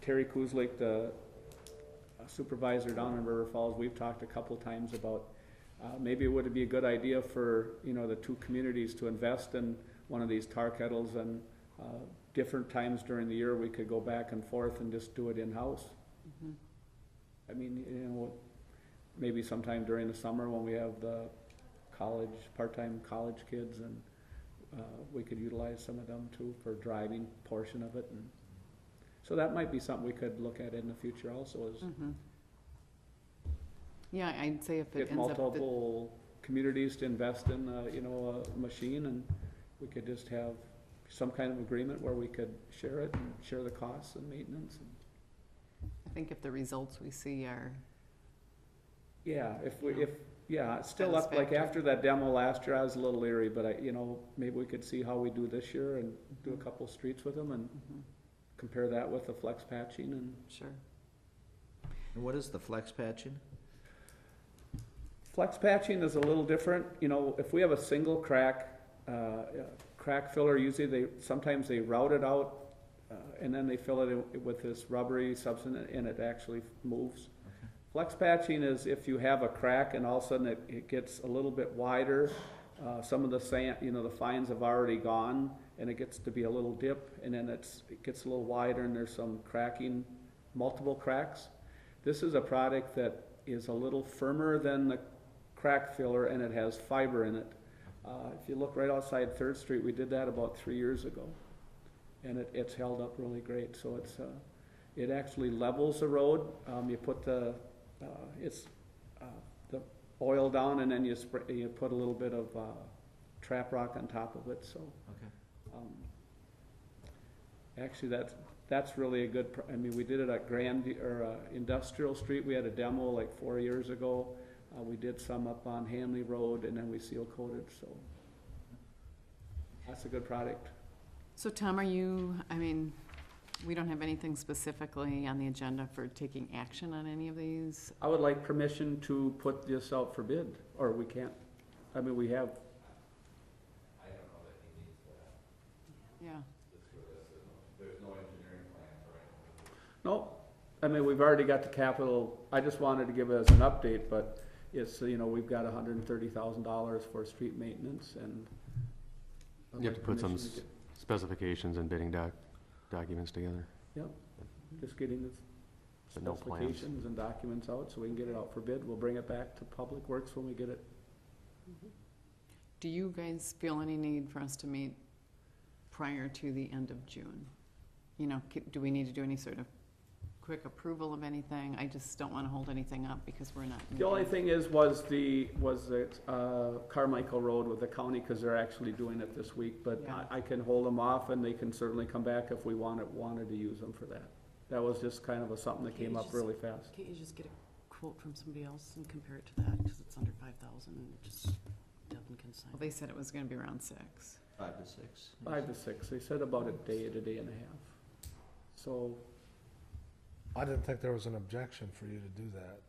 Terry Kuzlik, the supervisor down in River Falls, we've talked a couple times about, maybe it would be a good idea for, the two communities to invest in one of these tar kettles, and, different times during the year, we could go back and forth and just do it in-house. Mhm. I mean, maybe sometime during the summer when we have the part-time college kids, and, we could utilize some of them too for driving portion of it, and so that might be something we could look at in the future also, is Mhm. Yeah, I'd say if it get ends up that, multiple communities to invest in, a machine, and we could just have some kind of agreement where we could share it and share the costs and maintenance. I think if the results we see are, Yeah, it's still up, like Satisfactory. after that demo last year, I was a little leery, but maybe we could see how we do this year and do a couple streets with them and Mhm. compare that with the flex patching, and Sure. And what is the flex patching? flex patching is a little different. If we have a single crack filler, usually sometimes they route it out, and then they fill it in with this rubbery substance, and it actually moves. Okay. Flex patching is if you have a crack and all of a sudden it gets a little bit wider, some of the sand, the fines have already gone, and it gets to be a little dip, and then it gets a little wider, and there's some cracking, multiple cracks. This is a product that is a little firmer than the crack filler, and it has fiber in it. If you look right outside Third Street, we did that about 3 years ago, and it's held up really great. So it actually levels the road. You put the oil down, and then you put a little bit of trap rock on top of it. So Okay. actually, that's really a good. We did it at Industrial Street. We had a demo like 4 years ago. We did some up on Hanley Road, and then we seal coated. So that's a good product. So Tom, we don't have anything specifically on the agenda for taking action on any of these? I would like permission to put this out for bid, or we can't. We have. Yeah. No, we've already got the capital. I just wanted to give it as an update, but it's, we've got $130,000 for street maintenance, and I'd You have like to put some permission to specifications and bidding documents together, just getting the but no plans. specifications and documents out so we can get it out for bid. We'll bring it back to Public Works when we get it. Do you guys feel any need for us to meet prior to the end of June? Do we need to do any sort of quick approval of anything? I just don't want to hold anything up because we're not. The only thing was the Carmichael Road with the county, because they're actually doing it this week, but Yeah. I can hold them off, and they can certainly come back if we wanted to use them for that. That was just kind of something that Can't came you up just- really fast. Can't you just get a quote from somebody else and compare it to that, because it's under 5,000, and just Devin can sign Well, they said it was going to be around 6. 5 to 6. 5 to 6, they said about a day and a half. So, I didn't think there was an objection for you to do that.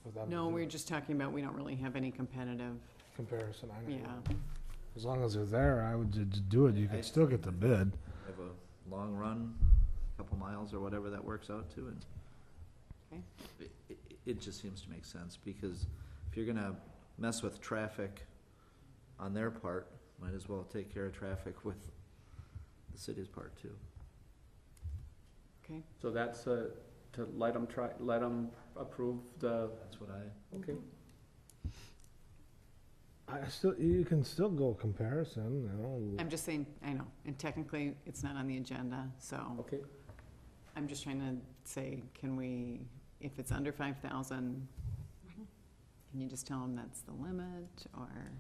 For them to No, do we're it. just talking about, we don't really have any competitive, Comparison, I know. yeah. As long as they're there, I would just do it. You I- could still get the bid. Have a long run, couple miles or whatever that works out to, and Okay. it just seems to make sense, because if you're gonna mess with traffic on their part, might as well take care of traffic with the city's part too. Okay. so that's, to let them approve the, That's what I, okay. You can still go comparison, I'm just saying, I know, and technically, it's not on the agenda, so Okay, I'm just trying to say, can we, if it's under 5,000, can you just tell them that's the limit, or?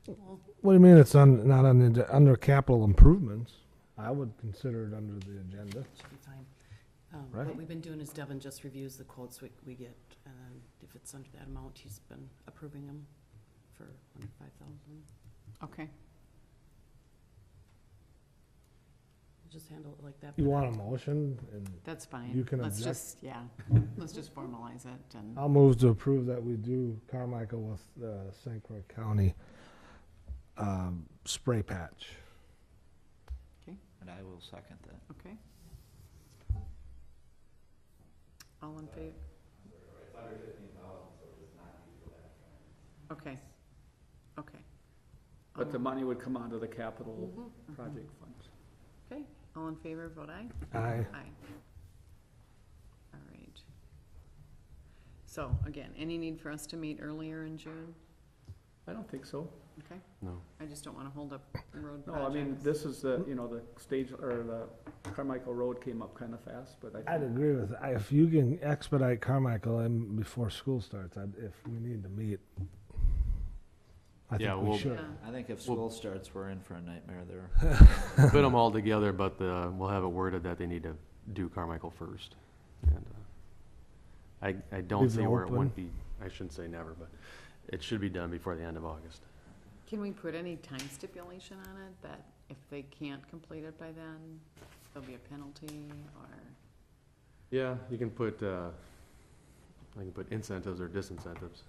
Well, What do you mean it's not on the, under capital improvements? I would consider it under the agenda. should be fine. Right. What we've been doing is Devin just reviews the quotes we get, and then if it's under that amount, he's been approving them for under 5,000. Okay, We'll just handle it like that. You want a motion, and that's fine. You can Let's object. just, yeah, let's just formalize it, and, I'll move to approve that we do Carmichael with St. Croix County spray patch. And I will second that. Okay. All in favor? It's under 15,000, so it does not need for that. Okay, okay. But the money would come out of the capital project funds. Okay, all in favor, vote aye. Aye. Aye. All right. So, again, any need for us to meet earlier in June? I don't think so. Okay, No. I just don't wanna hold up road No, projects. I mean, this is the, you know, the stage, or the Carmichael Road came up kinda fast, but I I'd think, agree with, if you can expedite Carmichael in before school starts, if we need to meet, I Yeah, think we we'll- should. Yeah. I think if Well- school starts, we're in for a nightmare there. Put them all together, but we'll have it worded that they need to do Carmichael first. And I don't Leave it see where it open. wouldn't be, I shouldn't say never, but it should be done before the end of August. Can we put any time stipulation on it, that if they can't complete it by then, there'll be a penalty, or? Yeah, you can put, I can put incentives or disincentives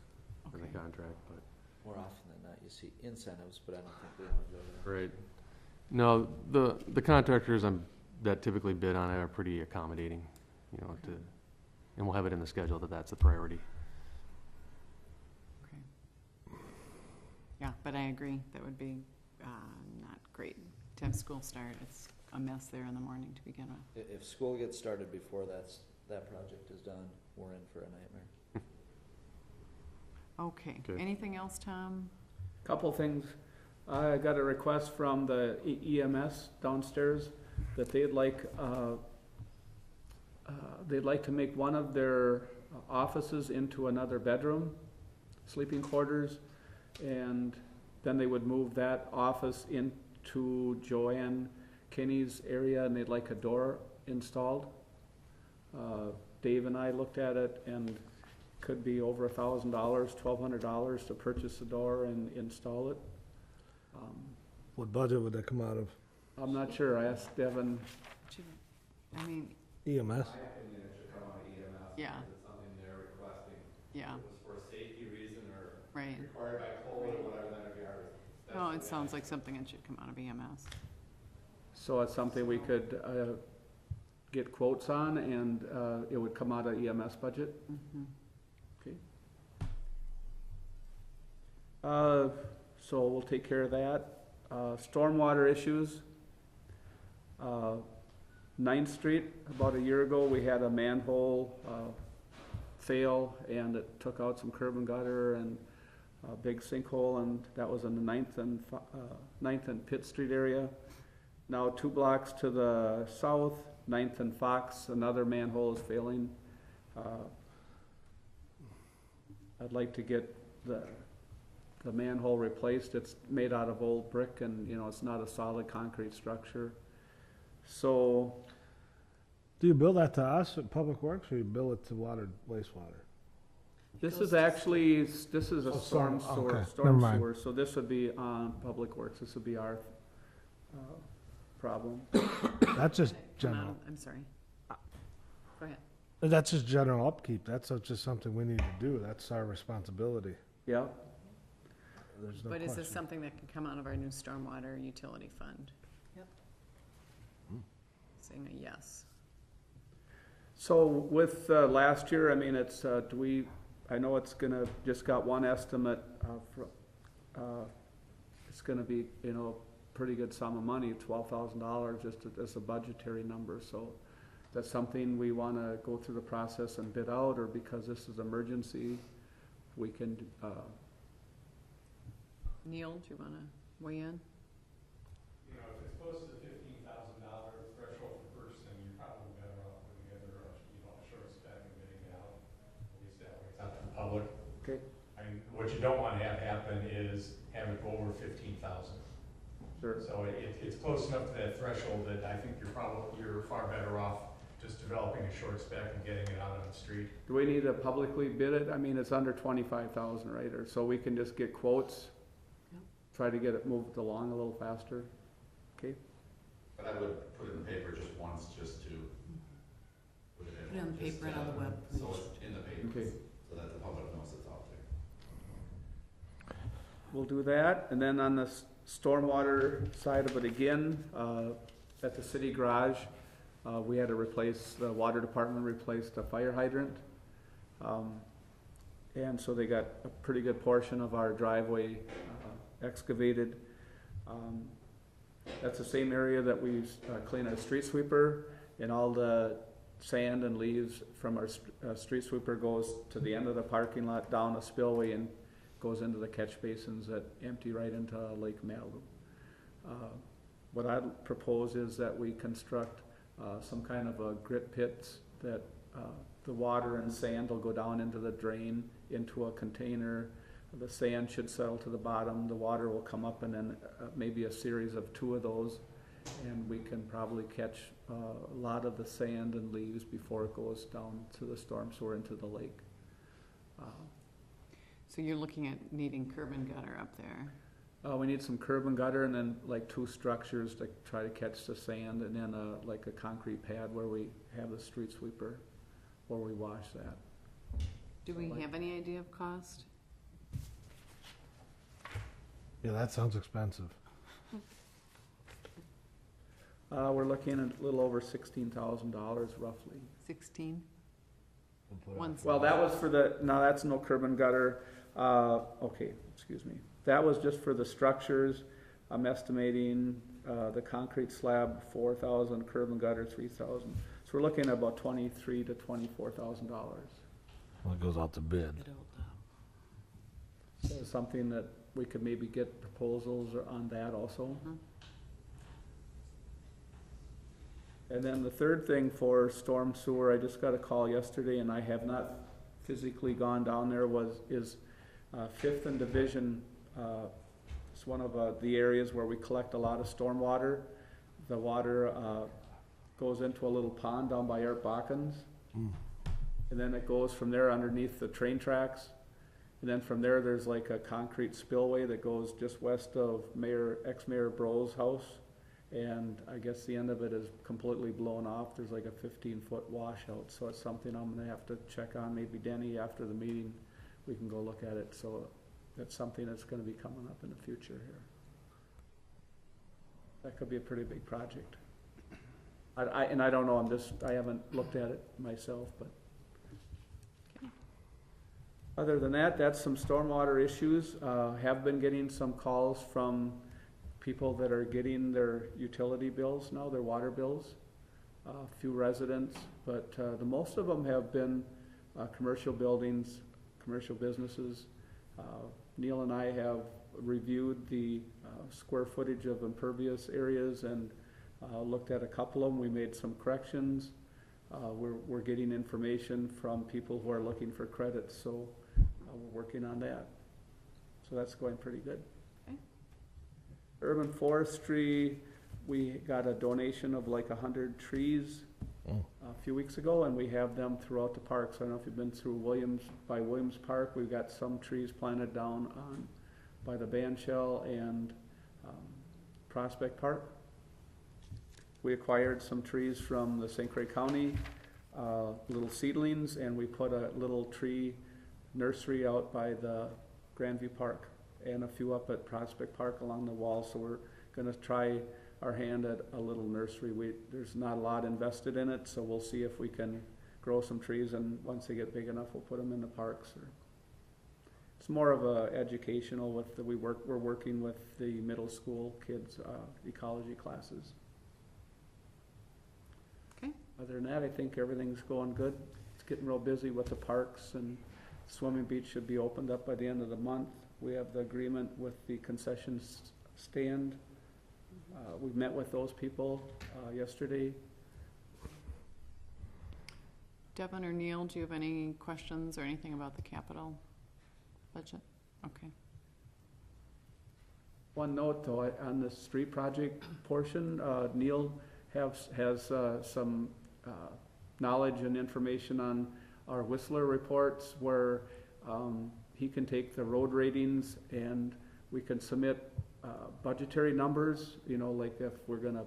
in the Okay. contract, but. More often than not, you see incentives, but I don't think we wanna go there. Right. No, the contractors that typically bid on it are pretty accommodating, you know, and we'll have it in the schedule that that's the priority. Okay. Yeah, but I agree, that would be, not great to have school start, it's a mess there in the morning to begin with. If school gets started before that project is done, we're in for a nightmare. Okay, Okay. anything else, Tom? couple things. I got a request from the EMS downstairs that they'd like to make one of their offices into another bedroom, sleeping quarters, and then they would move that office into Joanne Kinney's area, and they'd like a door installed. Dave and I looked at it, and could be over $1,000, $1,200 to purchase the door and install it. What budget would that come out of? I'm not sure, I asked Devin. Should- I mean, EMS? In my opinion, it should come out of EMS. Yeah. Because it's something they're requesting. yeah, If it was for a safety reason or right. required by code or whatever, then it'd be ours. No, it sounds like something that should come out of EMS. So it's something we could get quotes on, and it would come out of EMS budget. Mhm. So we'll take care of that. Stormwater issues. 9th Street, about a year ago, we had a manhole fail, and it took out some curb and gutter and a big sinkhole, and that was in the 9th and Pitt Street area. Now 2 blocks to the south, 9th and Fox, another manhole is failing. I'd like to get the manhole replaced. It's made out of old brick, and, you know, it's not a solid concrete structure. So, Do you bill that to us at Public Works, or you bill it to wastewater? this goes is to- actually, this is a Oh, storm storm, sewer, okay, never storm mind. sewer, so this would be on Public Works, this would be our problem. That's just Come out general, of- I'm sorry. Go ahead. that's just general upkeep, that's just something we need to do, that's our responsibility. Yeah, There's no But is this question. something that can come out of our new stormwater utility fund? Yep. Saying a yes. so with last year, I mean, it's, I know it's gonna, just got one estimate, it's gonna be, you know, pretty good sum of money, $12,000 just as a budgetary number, so that's something we wanna go through the process and bid out, or because this is emergency, we can, Neil, do you wanna weigh in? You know, if it's close to $15,000 threshold per person, you're probably better off putting together a short spec and getting it out. At least that way it's out to the public. Okay. I mean, what you don't want to have happen is have it go over 15,000. sure. So it's close enough to that threshold that I think you're far better off just developing a short spec and getting it out on the street. Do we need to publicly bid it? I mean, it's under 25,000, right, or, so we can just get quotes? Yep. Try to get it moved along a little faster, okay? But I would put it in the paper just once, just to put it in. Put it on the just, paper and on the web. So it's in the paper, Okay. so that the public knows it's out there. We'll do that, and then on the stormwater side of it again, at the city garage, we had to replace, the water department replaced a fire hydrant. And so they got a pretty good portion of our driveway excavated. That's the same area that we clean our street sweeper, and all the sand and leaves from our street sweeper goes to the end of the parking lot, down a spillway, and goes into the catch basins that empty right into Lake Malibu. What I'd propose is that we construct some kind of a grit pits that the water and sand will go down into the drain, into a container. The sand should settle to the bottom, the water will come up, and then maybe a series of 2 of those, and we can probably catch a lot of the sand and leaves before it goes down to the storm sewer into the lake. So you're looking at needing curb and gutter up there? We need some curb and gutter, and then like 2 structures to try to catch the sand, and then like a concrete pad where we have the street sweeper, where we wash that. Do we have any idea of cost? Yeah, that sounds expensive. We're looking at a little over $16,000 roughly. 16? Well, that was for the, no, that's no curb and gutter. Okay, excuse me. That was just for the structures. I'm estimating the concrete slab 4,000, curb and gutter 3,000. So we're looking at about $23,000 to $24,000. Well, it goes out to bid. Get out, So it's something that we could maybe get proposals on that also. Mhm. And then the third thing for storm sewer, I just got a call yesterday, and I have not physically gone down there, is 5th and Division. It's one of the areas where we collect a lot of storm water. The water goes into a little pond down by Art Bakken's. And then it goes from there underneath the train tracks. And then from there, there's like a concrete spillway that goes just west of ex-Mayor Bro's house. And I guess the end of it is completely blown off. There's like a 15-foot washout, so it's something I'm gonna have to check on. Maybe Denny, after the meeting, we can go look at it. So that's something that's gonna be coming up in the future here. That could be a pretty big project. I don't know, I haven't looked at it myself, but. Other than that, that's some stormwater issues. Have been getting some calls from people that are getting their utility bills now, their water bills. A few residents, but the most of them have been commercial buildings, commercial businesses. Neil and I have reviewed the square footage of impervious areas and looked at a couple of them. We made some corrections. We're getting information from people who are looking for credits, so we're working on that. So that's going pretty good. Okay. Urban forestry, we got a donation of like 100 trees a few weeks ago, and we have them throughout the parks. I don't know if you've been through Williams Park. We've got some trees planted down by the band shell and Prospect Park. We acquired some trees from the St. Croix County, little seedlings, and we put a little tree nursery out by the Grandview Park and a few up at Prospect Park along the wall. So we're gonna try our hand at a little nursery. There's not a lot invested in it, so we'll see if we can grow some trees, and once they get big enough, we'll put them in the parks. It's more of a educational we're working with the middle school kids, ecology classes. Okay. Other than that, I think everything's going good. It's getting real busy with the parks, and Swimming Beach should be opened up by the end of the month. We have the agreement with the concession stand. We met with those people yesterday. Devin or Neil, do you have any questions or anything about the capital budget? Okay. One note though, on the street project portion, Neil has some knowledge and information on our Whistler reports where he can take the road ratings and we can submit budgetary numbers, you know, like if we're gonna,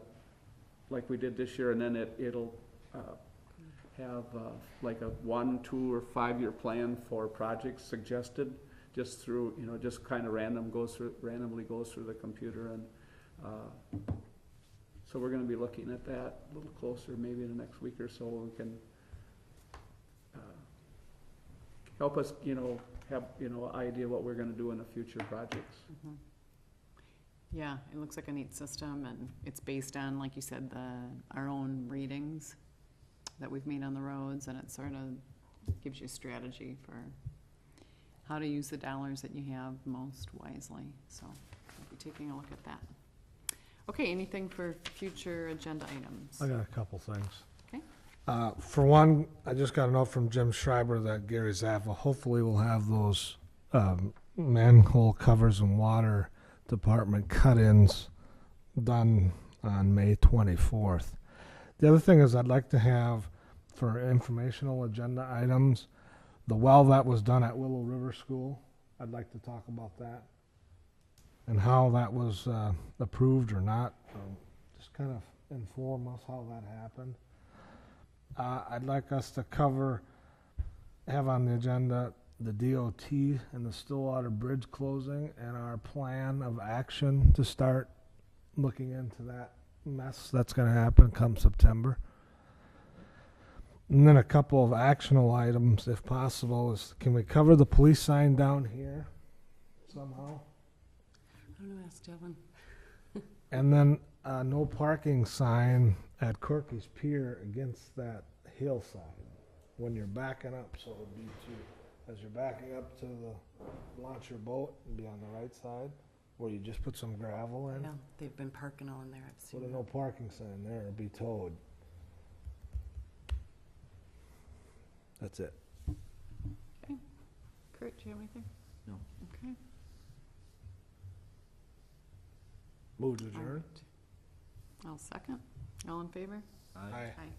like we did this year, and then it'll have like a 1, 2, or 5 year plan for projects suggested just through, you know, just kind of randomly goes through the computer, and, so we're gonna be looking at that a little closer, maybe in the next week or so, we can, help us, you know, have, you know, idea what we're gonna do in the future projects. Mhm. Yeah, it looks like a neat system, and it's based on, like you said, our own readings that we've made on the roads, and it sort of gives you strategy for how to use the dollars that you have most wisely. So I'll be taking a look at that. Okay, anything for future agenda items? I got a couple things. Okay. For one, I just got a note from Jim Schreiber that Gary Zappa hopefully will have those manhole covers and water department cut-ins done on May 24th. The other thing is I'd like to have, for informational agenda items, the well that was done at Willow River School. I'd like to talk about that and how that was approved or not. Just kind of inform us how that happened. I'd like us to have on the agenda the DOT and the Stillwater Bridge closing and our plan of action to start looking into that mess that's going to happen come September. And then a couple of actionable items, if possible, is can we cover the police sign down here somehow? I don't know, ask Devin. And then a no parking sign at Corky's Pier against that hillside when you're backing up, so it would be as you're backing up to launch your boat and be on the right side, where you just put some gravel in. Yeah, they've been parking all in there, I've seen Put a that. no parking sign there, it'll be towed. That's it. Kurt, do you have anything? No. Okay. Move to All adjourn. right. I'll second. All in favor? Aye. Aye. Aye.